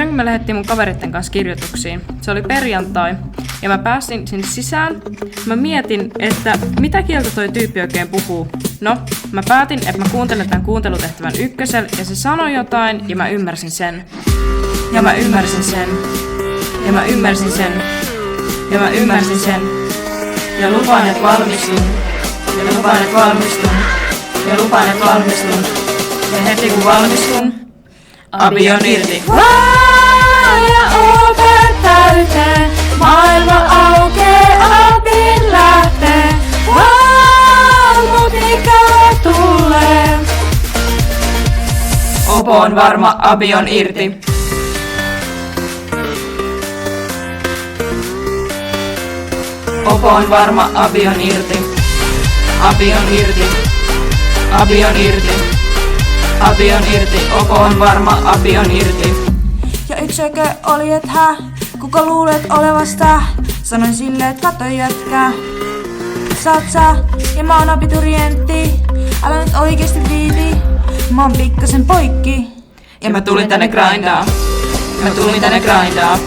kerran kun me lähdettiin mun kaveritten kanssa kirjoituksiin, se oli perjantai, ja mä pääsin sinne sisään. Mä mietin, että mitä kieltä toi tyyppi oikein puhuu. No, mä päätin, että mä kuuntelen tämän kuuntelutehtävän ykkösel, ja se sanoi jotain, ja mä ymmärsin sen. Ja mä ymmärsin sen. Ja mä ymmärsin sen. Ja mä ymmärsin sen. Ja lupaan, että valmistun. Ja lupaan, että valmistun. Ja lupaan, että valmistun. Ja heti kun valmistun, abi on irti. Ja ovet täyteen, maailma aukee, abin lähtee. Mut ikävä tulee. Opo on varma, abi on irti. Opo on varma, abi on irti. Abi on irti. Abi on irti. Abi on irti. Opo on varma, abi on irti. Ja yksikö oli et hä, kuka luulet olevasta? Sanoin sille, et kato jätkää. Saat sä, ja mä oon abiturientti. Älä nyt oikeesti viiti, mä oon pikkasen poikki. Ja mä tulin tänne grindaa. Mä tulin tänne grindaa.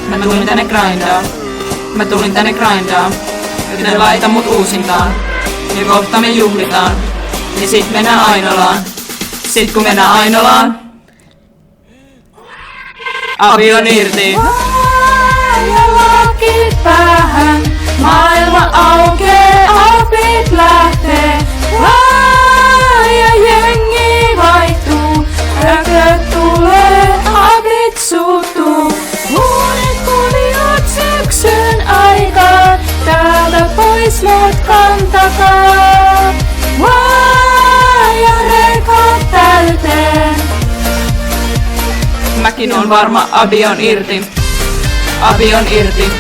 Mä tulin tänne grindaa. Mä tulin tänne grindaa. Joten laita mut uusintaan. Ja kohta me juhlitaan. Ja sit mennään Ainolaan. Sit kun mennään Ainolaan, abi on irti. Ja lakit päähän, maailma aukee, abit lähtee. Ja jengi vaihtuu, rököt tulee, abit suuttuu. Uudet kuviot syksyn aikaan, täältä pois mut kantakaa. Ja rekat täyteen. Mäkin on varma, abi on irti. Abi on irti.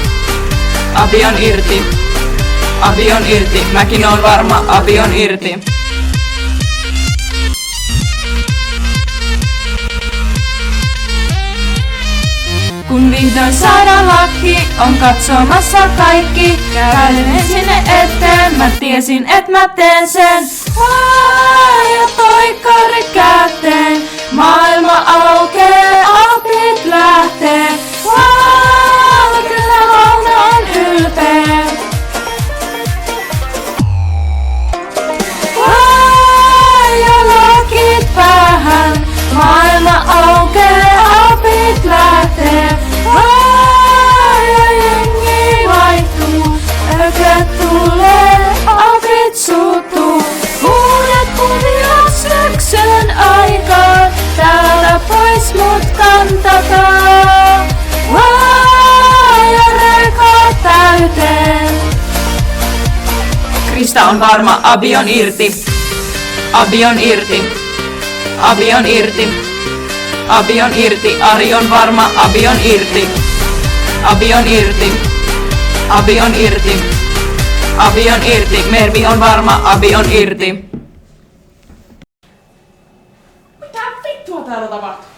Abi on irti. Abi on irti. Mäkin on varma, abi on irti. Kun vihdoin saadaan laki, on katsomassa kaikki. Kävelen sinne eteen, mä tiesin et mä teen sen. Ja toikkari käteen, maailma aukee, abit lähtee. Kyllä Vauna on ylpeä. Ja lakit päähän, maailma aukee, abit lähtee. Ja jengi vaihtuu, rököt tulee, abit suuttuu. Uudet kuviot syksyn aikaan, täällä pois mut kantakaa. Ja rekat täyteen. Krista on varma, abi on irti. Abi on irti. Abi on irti. Abi on irti. Ari on varma, abi on irti. Abi on irti. Abi on irti. Abi on irti. Mervi on varma, abi on irti. Mitä vittua täällä tapahtuu?